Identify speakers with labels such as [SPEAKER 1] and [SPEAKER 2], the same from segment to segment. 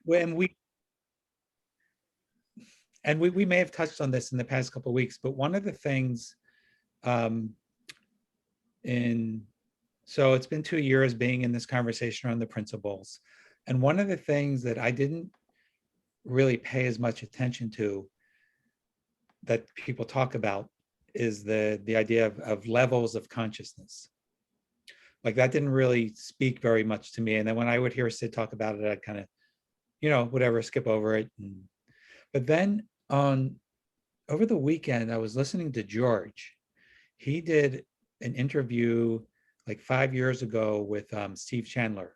[SPEAKER 1] when we may have touched on this in the past couple of weeks, but one of the things um, in so it's been 2 years being in this conversation around the principles, and one of the things that I didn't really pay as much attention to that people talk about is the idea of levels of consciousness. Like that didn't really speak very much to me. And then when I would hear Sid talk about it, I'd kind of, whatever, skip over it. But then on over the weekend, I was listening to George. He did an interview like 5 years ago with Steve Chandler.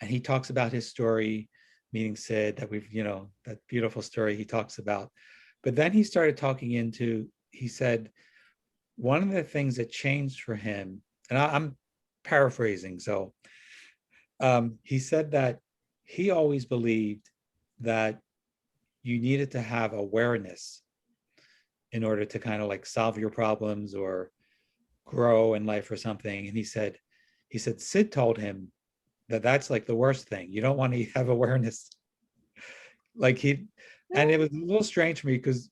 [SPEAKER 1] And he talks about his story, meeting Sid, that that beautiful story he talks about. But then he started talking he said, one of the things that changed for him, and I'm paraphrasing, so he said that he always believed that you needed to have awareness in order to kind of like solve your problems or grow in life or something. And he said Sid told him that that's like the worst thing. You don't want to have awareness. Like and it was a little strange for me because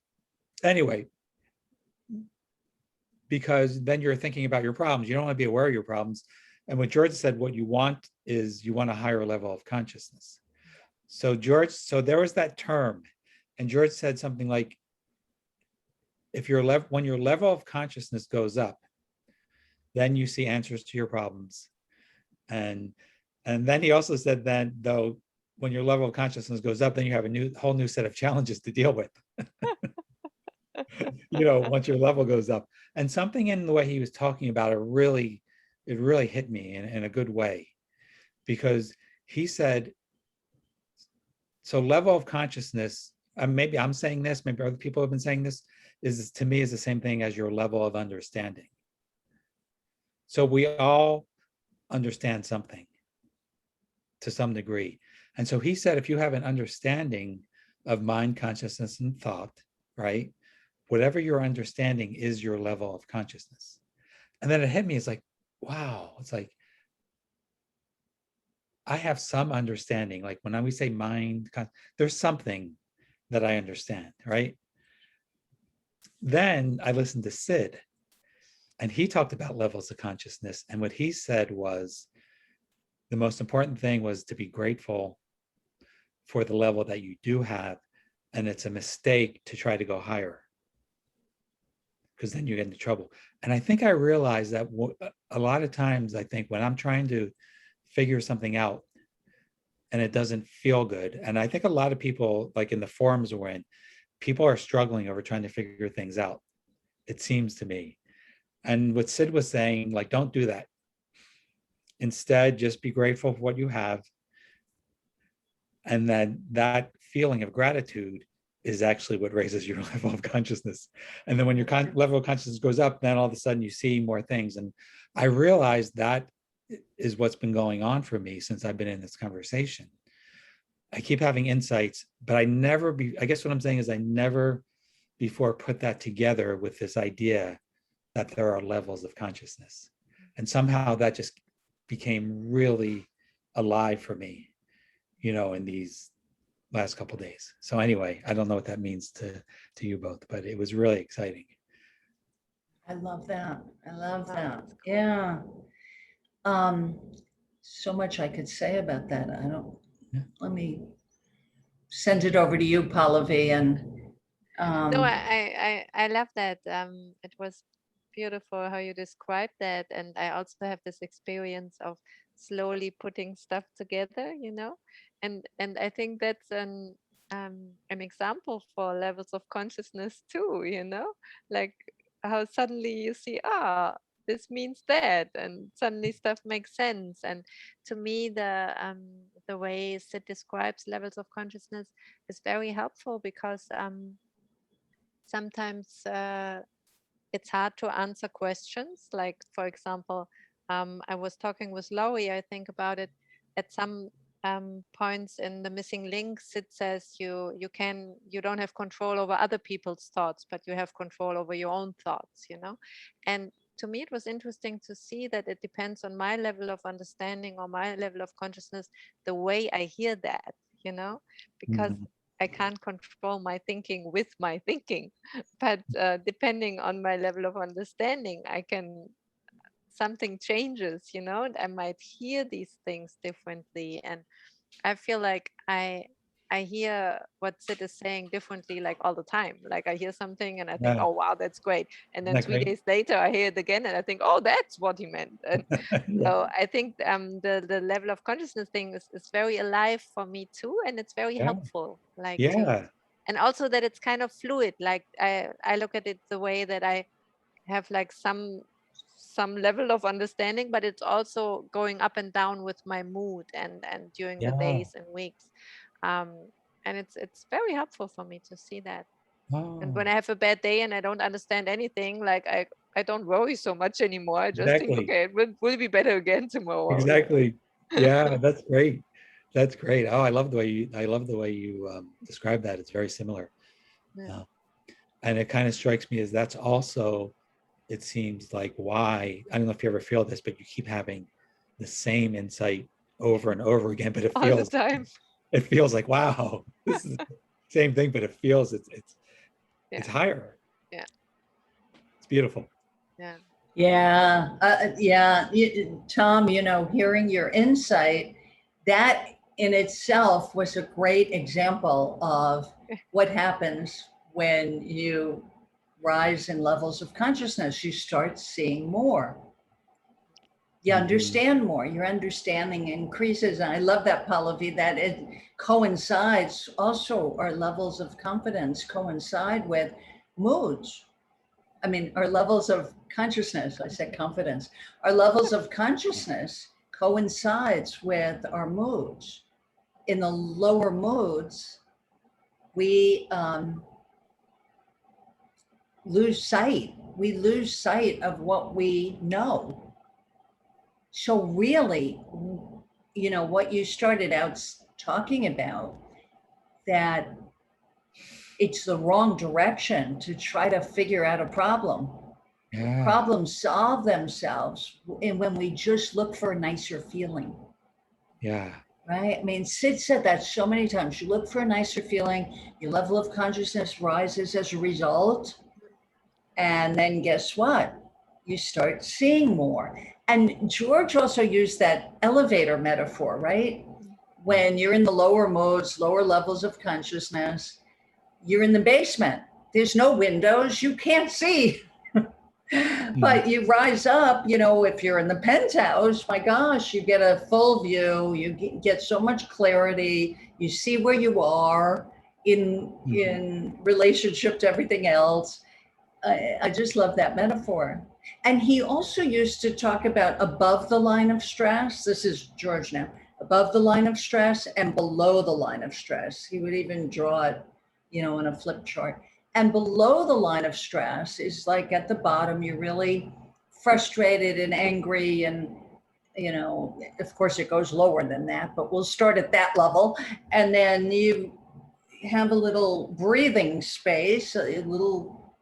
[SPEAKER 1] then you're thinking about your problems. You don't want to be aware of your problems. And what George said, what you want is you want a higher level of consciousness. So there was that term, and George said something like, when your level of consciousness goes up, then you see answers to your problems. And then he also said then, though, when your level of consciousness goes up, then you have a whole new set of challenges to deal with. Once your level goes up. And something in the way he was talking about it really hit me in a good way, because he said, so level of consciousness, maybe I'm saying this, maybe other people have been saying this, to me is the same thing as your level of understanding. So we all understand something to some degree. And so he said, if you have an understanding of mind, consciousness, and thought, right? Whatever your understanding is your level of consciousness. And then it hit me, it's like, wow, it's like, I have some understanding. Like when we say mind, there's something that I understand, right? Then I listened to Sid, and he talked about levels of consciousness. And what he said was the most important thing was to be grateful for the level that you do have. And it's a mistake to try to go higher, because then you get into trouble. And I think I realized that a lot of times, I think when I'm trying to figure something out and it doesn't feel good, and I think a lot of people, like in the forums we're in, people are struggling over trying to figure things out, it seems to me. And what Sid was saying, like, don't do that. Instead, just be grateful for what you have. And then that feeling of gratitude is actually what raises your level of consciousness. And then when your level of consciousness goes up, then all of a sudden you see more things. And I realized that is what's been going on for me since I've been in this conversation. I keep having insights, but I guess what I'm saying is I never before put that together with this idea that there are levels of consciousness. And somehow that just became really alive for me, in these last couple of days. So anyway, I don't know what that means to you both, but it was really exciting.
[SPEAKER 2] I love that. Yeah. So much I could say about that. Let me send it over to you, Pallavi. And
[SPEAKER 3] No, I love that. It was beautiful how you described that, and I also have this experience of slowly putting stuff together, and I think that's an example for levels of consciousness too, like how suddenly you see, this means that, and suddenly stuff makes sense. And to me, the way Sid describes levels of consciousness is very helpful, because sometimes it's hard to answer questions. Like, for example, I was talking with Laurie, I think about it, at some points in the missing links, it says you don't have control over other people's thoughts, but you have control over your own thoughts, and to me, it was interesting to see that it depends on my level of understanding or my level of consciousness, the way I hear that, because
[SPEAKER 1] Mhm.
[SPEAKER 3] I can't control my thinking with my thinking, but depending on my level of understanding, something changes, and I might hear these things differently. And I feel like I hear what Sid is saying differently, like all the time. Like I hear something and I think,
[SPEAKER 1] Yeah,
[SPEAKER 3] oh wow, that's great. And
[SPEAKER 1] isn't
[SPEAKER 3] then
[SPEAKER 1] that
[SPEAKER 3] three
[SPEAKER 1] great?
[SPEAKER 3] days later I hear it again and I think, oh, that's what he meant. And
[SPEAKER 1] Yeah,
[SPEAKER 3] so I think the level of consciousness thing is very alive for me too. And it's very
[SPEAKER 1] yeah,
[SPEAKER 3] helpful, like to,
[SPEAKER 1] yeah,
[SPEAKER 3] and also that it's kind of fluid. Like I look at it the way that I have like some level of understanding, but it's also going up and down with my mood and during the
[SPEAKER 1] yeah.
[SPEAKER 3] days and weeks. um and it's very helpful for me to see that. And when
[SPEAKER 1] Oh,
[SPEAKER 3] I have a bad day and I don't understand anything, like I don't worry so much anymore. I just think,
[SPEAKER 1] exactly,
[SPEAKER 3] okay, will be better again tomorrow.
[SPEAKER 1] exactly. Yeah, that's great. That's great. Oh, I love the way you describe that. It's very similar.
[SPEAKER 3] Yeah.
[SPEAKER 1] Uh, and it kind of strikes me as that's also, it seems like why, I don't know if you ever feel this, but you keep having the same insight over and over again, but
[SPEAKER 3] All the time.
[SPEAKER 1] it feels like, wow, this is the same thing, but it feels
[SPEAKER 3] Yeah.
[SPEAKER 1] it's higher.
[SPEAKER 3] Yeah.
[SPEAKER 1] It's beautiful.
[SPEAKER 3] Yeah.
[SPEAKER 2] Yeah, yeah. Tom, hearing your insight, that in itself was a great example of what happens when you rise in levels of consciousness. You start seeing more. You
[SPEAKER 1] Mhm.
[SPEAKER 2] understand more. Your understanding increases. And I love that, Pallavi, that it coincides also, our levels of confidence coincide with moods. I mean, our levels of consciousness, I said confidence, our levels of consciousness coincides with our moods. In the lower moods, we lose sight. We lose sight of what we know. So really, what you started out talking about, that it's the wrong direction to try to figure out a problem.
[SPEAKER 1] Yeah,
[SPEAKER 2] Problems solve themselves and when we just look for a nicer feeling,
[SPEAKER 1] yeah,
[SPEAKER 2] right? I mean, Sid said that so many times. You look for a nicer feeling, your level of consciousness rises as a result. And then guess what? You start seeing more. And George also used that elevator metaphor, right? When you're in the lower modes, lower levels of consciousness, you're in the basement. There's no windows, you can't see.
[SPEAKER 1] Mhm.
[SPEAKER 2] But you rise up, if you're in the penthouse, my gosh, you get a full view, you get so much clarity, you see where you are in
[SPEAKER 1] Mhm.
[SPEAKER 2] relationship to everything else. I just love that metaphor. And he also used to talk about above the line of stress. This is George now. Above the line of stress and below the line of stress. He would even draw it, on a flip chart. And below the line of stress is like at the bottom, you're really frustrated and angry. And, of course, it goes lower than that, but we'll start at that level. And then you have a little breathing space, a little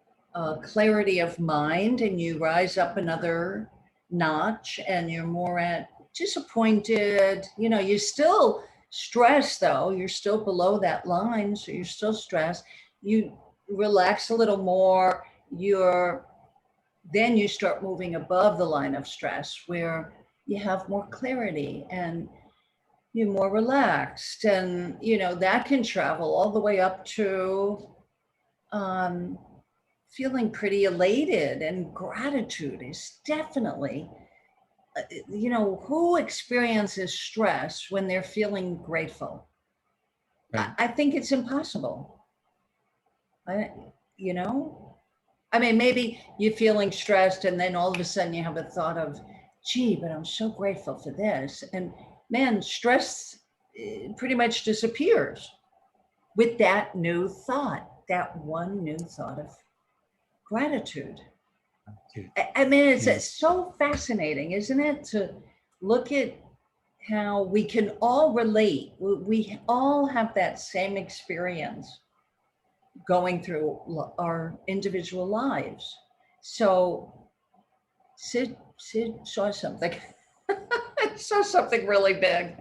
[SPEAKER 2] clarity of mind, and you rise up another notch and you're more at disappointed. You're still stressed, though. You're still below that line, so you're still stressed. You relax a little more. Then you start moving above the line of stress where you have more clarity and you're more relaxed. And that can travel all the way up to um, feeling pretty elated. And gratitude is definitely, who experiences stress when they're feeling grateful?
[SPEAKER 1] Right.
[SPEAKER 2] I think it's impossible. I, you know, I mean, maybe you're feeling stressed and then all of a sudden you have a thought of, gee, but I'm so grateful for this. And man, stress pretty much disappears with that new thought, that one new thought of gratitude.
[SPEAKER 1] Dude.
[SPEAKER 2] I mean, it's
[SPEAKER 1] Yeah.
[SPEAKER 2] so fascinating, isn't it, to look at how we can all relate. We all have that same experience going through our individual lives. So Sid saw something. Saw something really big,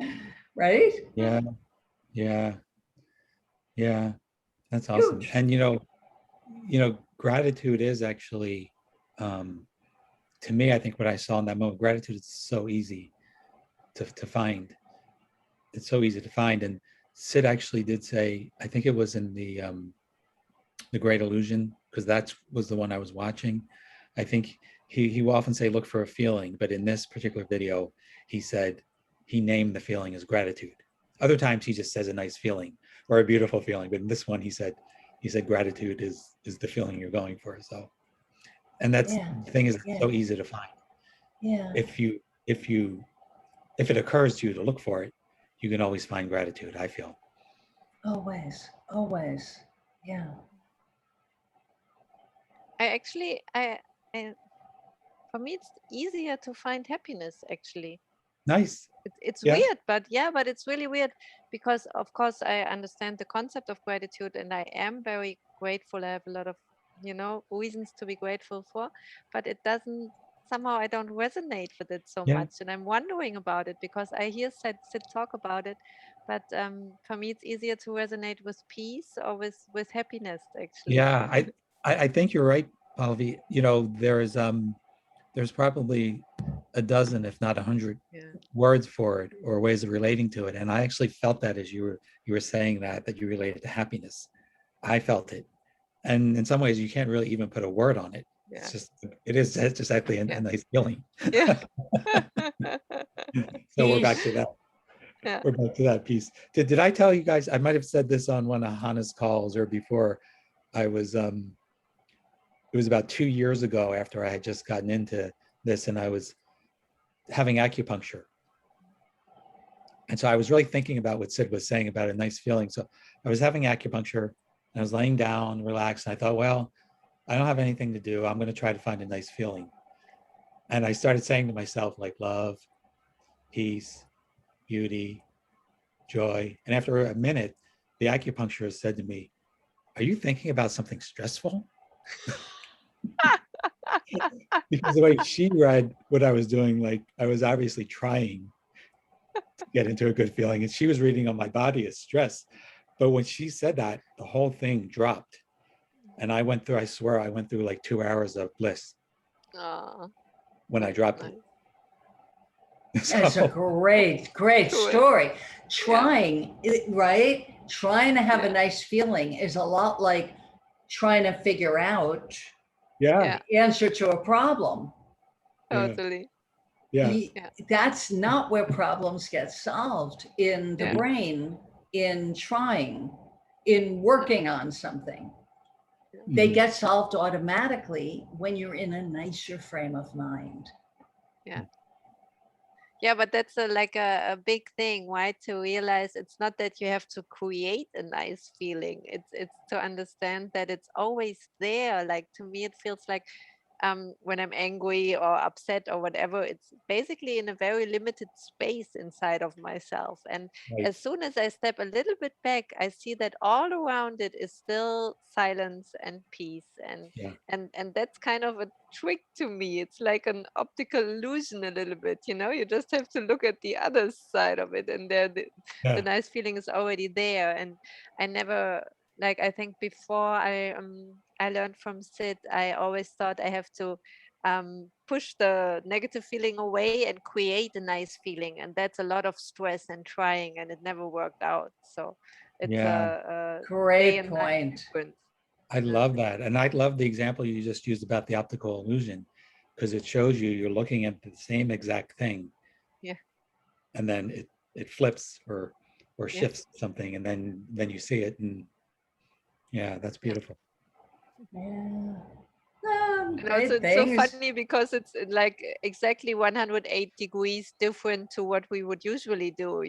[SPEAKER 2] right?
[SPEAKER 1] Yeah, yeah, yeah. That's awesome.
[SPEAKER 2] Huge.
[SPEAKER 1] And gratitude is actually, to me, I think what I saw in that moment, gratitude is so easy to find. It's so easy to find. And Sid actually did say, I think it was in the Great Illusion, because that was the one I was watching. I think he will often say, look for a feeling, but in this particular video, he said he named the feeling as gratitude. Other times he just says a nice feeling or a beautiful feeling, but in this one he said gratitude is the feeling you're going for. So, and that's
[SPEAKER 2] Yeah.
[SPEAKER 1] the thing is, it's
[SPEAKER 2] Yeah.
[SPEAKER 1] so easy to find.
[SPEAKER 2] Yeah.
[SPEAKER 1] If it occurs to you to look for it, you can always find gratitude, I feel.
[SPEAKER 2] Always. Always. Yeah.
[SPEAKER 3] I for me it's easier to find happiness actually.
[SPEAKER 1] Nice.
[SPEAKER 3] It's
[SPEAKER 1] Yeah.
[SPEAKER 3] weird, but yeah, but it's really weird because of course I understand the concept of gratitude and I am very grateful. I have a lot of, reasons to be grateful for, but it doesn't, somehow I don't resonate with it so
[SPEAKER 1] Yeah.
[SPEAKER 3] much. And I'm wondering about it because I hear Sid talk about it, but for me it's easier to resonate with peace or with happiness actually.
[SPEAKER 1] Yeah. I think you're right, Pallavi. There's probably a dozen, if not 100
[SPEAKER 3] Yeah.
[SPEAKER 1] words for it or ways of relating to it. And I actually felt that as you were saying that you related to happiness. I felt it. And in some ways you can't really even put a word on it.
[SPEAKER 3] Yeah.
[SPEAKER 1] It's just exactly a
[SPEAKER 3] Yeah.
[SPEAKER 1] nice feeling.
[SPEAKER 3] Yeah.
[SPEAKER 1] So we're back to that.
[SPEAKER 3] Yeah.
[SPEAKER 1] We're back to that piece. Did I tell you guys, I might have said this on one of Hannah's calls or before. I was it was about 2 years ago after I had just gotten into this, and I was having acupuncture. And so I was really thinking about what Sid was saying about a nice feeling. So I was having acupuncture and I was laying down, relaxed. And I thought, well, I don't have anything to do. I'm going to try to find a nice feeling. And I started saying to myself, like, love, peace, beauty, joy. And after a minute, the acupuncturist said to me, are you thinking about something stressful? Because the way she read what I was doing, like I was obviously trying to get into a good feeling, and she was reading on my body as stress. But when she said that, the whole thing dropped. And I swear I went through like 2 hours of bliss
[SPEAKER 3] Oh,
[SPEAKER 1] when I dropped
[SPEAKER 3] nice.
[SPEAKER 1] it.
[SPEAKER 2] That's a great, great
[SPEAKER 3] Cool.
[SPEAKER 2] story. Trying, right? Trying to have a
[SPEAKER 3] Yeah.
[SPEAKER 2] nice feeling is a lot like trying to figure out
[SPEAKER 1] Yeah.
[SPEAKER 2] the answer to a problem.
[SPEAKER 3] Totally.
[SPEAKER 1] Yeah.
[SPEAKER 3] Yeah.
[SPEAKER 2] That's not where problems get solved in the
[SPEAKER 3] Yeah.
[SPEAKER 2] brain, in trying, in working on something. They
[SPEAKER 1] Mhm.
[SPEAKER 2] get solved automatically when you're in a nicer frame of mind.
[SPEAKER 3] Yeah. Yeah, but that's like a big thing, right? To realize it's not that you have to create a nice feeling. It's to understand that it's always there. Like to me, it feels like when I'm angry or upset or whatever, it's basically in a very limited space inside of myself. And
[SPEAKER 1] Right.
[SPEAKER 3] as soon as I step a little bit back, I see that all around it is still silence and peace.
[SPEAKER 1] Yeah.
[SPEAKER 3] And that's kind of a trick to me. It's like an optical illusion a little bit, you just have to look at the other side of it, and there the
[SPEAKER 1] Yeah.
[SPEAKER 3] nice feeling is already there. And I never, like, I think before I learned from Sid, I always thought I have to push the negative feeling away and create a nice feeling, and that's a lot of stress and trying, and it never worked out. So it's
[SPEAKER 1] Yeah.
[SPEAKER 3] a day
[SPEAKER 2] Great
[SPEAKER 3] and night
[SPEAKER 2] point.
[SPEAKER 3] difference.
[SPEAKER 1] I
[SPEAKER 3] Yeah.
[SPEAKER 1] love that. And I love the example you just used about the optical illusion, because it shows you're looking at the same exact thing.
[SPEAKER 3] Yeah.
[SPEAKER 1] And then it flips or
[SPEAKER 3] Yeah.
[SPEAKER 1] shifts something, and then you see it. And yeah, that's
[SPEAKER 3] Yeah.
[SPEAKER 1] beautiful.
[SPEAKER 2] Yeah.
[SPEAKER 3] And also
[SPEAKER 2] Great
[SPEAKER 3] it's so
[SPEAKER 2] things.
[SPEAKER 3] funny because it's like exactly 108 degrees different to what we would usually do,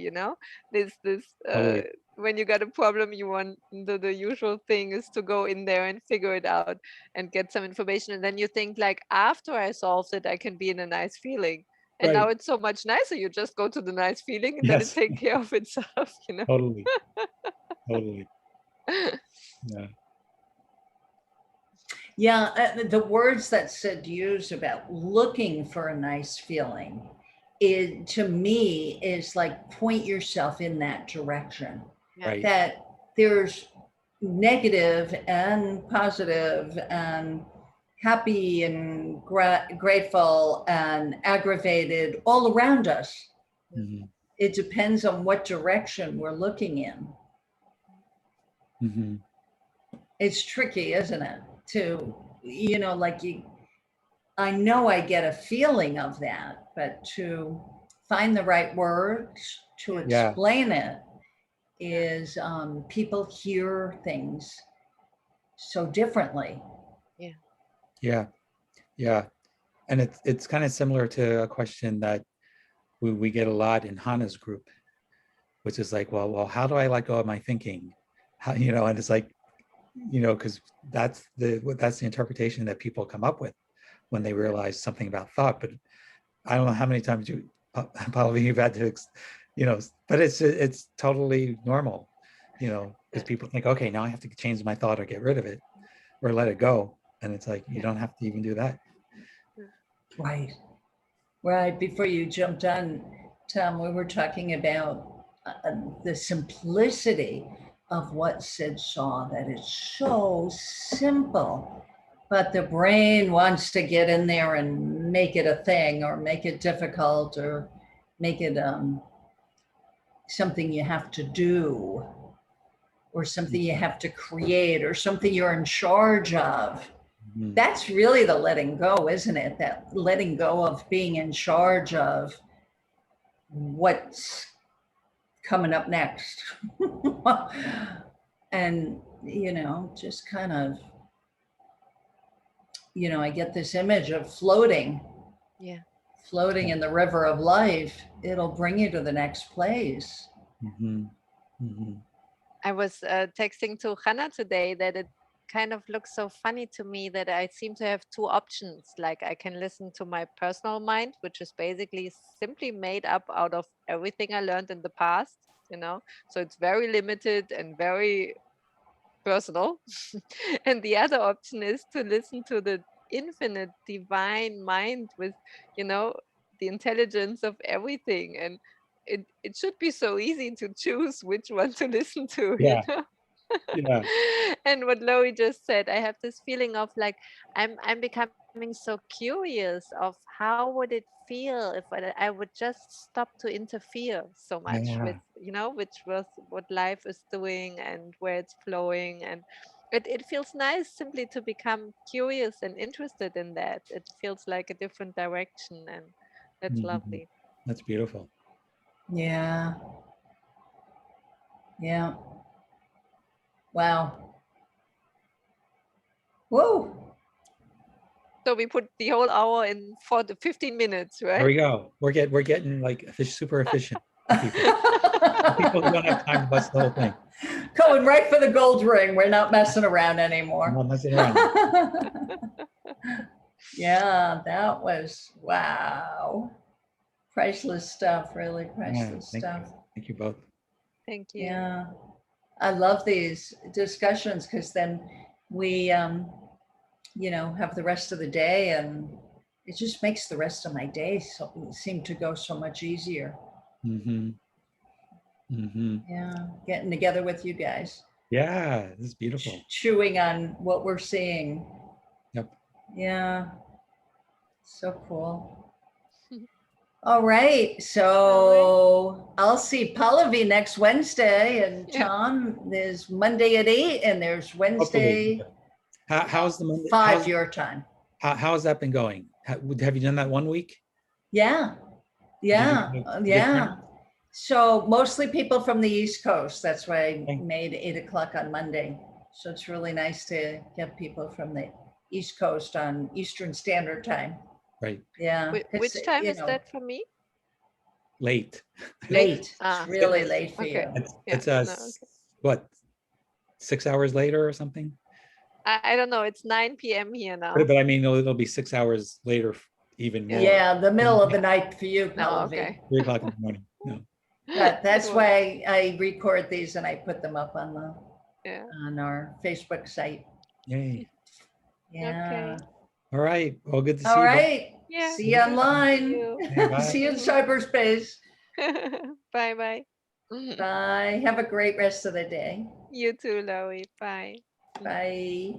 [SPEAKER 3] this
[SPEAKER 1] Totally.
[SPEAKER 3] when you got a problem, you want the usual thing is to go in there and figure it out and get some information, and then you think like, after I solved it, I can be in a nice feeling. And now
[SPEAKER 1] Right.
[SPEAKER 3] it's so much nicer, you just go to the nice feeling and then it
[SPEAKER 1] Yes.
[SPEAKER 3] takes care of itself.
[SPEAKER 1] Totally. Totally. Yeah.
[SPEAKER 2] Yeah, the words that Sid used about looking for a nice feeling, it to me is like point yourself in that direction.
[SPEAKER 3] Yeah.
[SPEAKER 1] Right.
[SPEAKER 2] That there's negative and positive and happy and grateful and aggravated all around us.
[SPEAKER 1] Mhm.
[SPEAKER 2] It depends on what direction we're looking in.
[SPEAKER 1] Mhm.
[SPEAKER 2] It's tricky, isn't it? To, like I know I get a feeling of that, but to find the right words to
[SPEAKER 1] Yeah.
[SPEAKER 2] explain it is people hear things so differently.
[SPEAKER 1] Yeah. Yeah. And it's kind of similar to a question that we get a lot in Hannah's group, which is like, well, how do I let go of my thinking? How, and it's like, because that's the interpretation that people come up with when they realize something about thought. But I don't know how many times probably you've had to, but it's totally normal, because people think, okay, now I have to change my thought or get rid of it or let it go. And it's like, you don't have to even do that.
[SPEAKER 2] Right. Right. Before you jumped on, Tom, we were talking about the simplicity of what Sid saw, that it's so simple, but the brain wants to get in there and make it a thing or make it difficult or make it something you have to do or something you have to create or something you're in charge of.
[SPEAKER 1] Mhm.
[SPEAKER 2] That's really the letting go, isn't it? That letting go of being in charge of what's coming up next. And, just kind of, I get this image of floating
[SPEAKER 3] Yeah.
[SPEAKER 2] in the river of life. It'll bring you to the next place.
[SPEAKER 1] Mhm. Mhm.
[SPEAKER 3] I was texting to Hannah today that it kind of looks so funny to me that I seem to have two options. Like I can listen to my personal mind, which is basically simply made up out of everything I learned in the past, So it's very limited and very personal. And the other option is to listen to the infinite divine mind with, the intelligence of everything. And it should be so easy to choose which one to listen to,
[SPEAKER 1] Yeah. Yeah.
[SPEAKER 3] And what Loie just said, I have this feeling of like I'm becoming so curious of how would it feel if I would just stop to interfere so much
[SPEAKER 1] Yeah.
[SPEAKER 3] with, which was what life is doing and where it's flowing. And it feels nice simply to become curious and interested in that. It feels like a different direction, and that's
[SPEAKER 1] Mhm.
[SPEAKER 3] lovely.
[SPEAKER 1] That's beautiful.
[SPEAKER 2] Yeah. Yeah. Wow. Whoa.
[SPEAKER 3] So we put the whole hour in for the 15 minutes,
[SPEAKER 1] There
[SPEAKER 3] right?
[SPEAKER 1] we go. We're getting like super efficient for people. People who don't have time to bust the whole thing.
[SPEAKER 2] Going right for the gold ring. We're not messing around
[SPEAKER 1] I'm
[SPEAKER 2] anymore.
[SPEAKER 1] not messing around.
[SPEAKER 2] Yeah, that was wow. Priceless stuff, really
[SPEAKER 1] Yeah,
[SPEAKER 2] priceless
[SPEAKER 1] thank you.
[SPEAKER 2] stuff.
[SPEAKER 1] Thank you both.
[SPEAKER 3] Thank you.
[SPEAKER 2] Yeah. I love these discussions because then we have the rest of the day and it just makes the rest of my day seem to go so much easier.
[SPEAKER 1] Mm-hmm. Mm-hmm.
[SPEAKER 2] Yeah, getting together with you guys.
[SPEAKER 1] Yeah, this is beautiful.
[SPEAKER 2] Chewing on what we're seeing.
[SPEAKER 1] Yep.
[SPEAKER 2] Yeah, so cool. All right, so I'll see Pallavi next Wednesday, and
[SPEAKER 3] Yeah.
[SPEAKER 2] Tom, there's Monday at 8, and there's
[SPEAKER 1] Hopefully.
[SPEAKER 2] Wednesday
[SPEAKER 1] How's the Monday?
[SPEAKER 2] 5 your time.
[SPEAKER 1] How has that been going? Have you done that 1 week?
[SPEAKER 2] Yeah,
[SPEAKER 1] Did you
[SPEAKER 2] yeah,
[SPEAKER 1] get a good
[SPEAKER 2] yeah.
[SPEAKER 1] turnout?
[SPEAKER 2] So mostly people from the East Coast. That's why I
[SPEAKER 1] Okay.
[SPEAKER 2] made 8 o'clock on Monday. So it's really nice to get people from the East Coast on Eastern Standard Time.
[SPEAKER 1] Right.
[SPEAKER 2] Yeah.
[SPEAKER 3] Which time is that for me?
[SPEAKER 1] Late.
[SPEAKER 2] Late.
[SPEAKER 3] Ah,
[SPEAKER 2] It's really
[SPEAKER 3] yes.
[SPEAKER 2] late for
[SPEAKER 3] Okay.
[SPEAKER 2] you.
[SPEAKER 1] It's
[SPEAKER 3] Yeah. No, okay.
[SPEAKER 1] what, 6 hours later or something?
[SPEAKER 3] I don't know. It's 9 p.m. here now.
[SPEAKER 1] But I mean, it'll be 6 hours later, even more.
[SPEAKER 2] Yeah, the middle of the night for you,
[SPEAKER 3] Oh,
[SPEAKER 2] Pallavi.
[SPEAKER 3] okay.
[SPEAKER 1] 3 o'clock in the morning. No.
[SPEAKER 2] That's
[SPEAKER 3] Cool.
[SPEAKER 2] why I record these and I put them up on
[SPEAKER 3] Yeah.
[SPEAKER 2] our Facebook site.
[SPEAKER 1] Yay.
[SPEAKER 2] Yeah.
[SPEAKER 3] Okay.
[SPEAKER 1] All right. Well, good to see
[SPEAKER 2] All
[SPEAKER 1] you.
[SPEAKER 2] right.
[SPEAKER 3] Yeah.
[SPEAKER 2] See you
[SPEAKER 3] good to see
[SPEAKER 2] online.
[SPEAKER 3] you.
[SPEAKER 1] Yeah, bye.
[SPEAKER 2] See you in cyberspace.
[SPEAKER 3] Bye bye.
[SPEAKER 2] Bye. Have a great rest of the day.
[SPEAKER 3] You too, Loie. Bye.
[SPEAKER 2] Bye.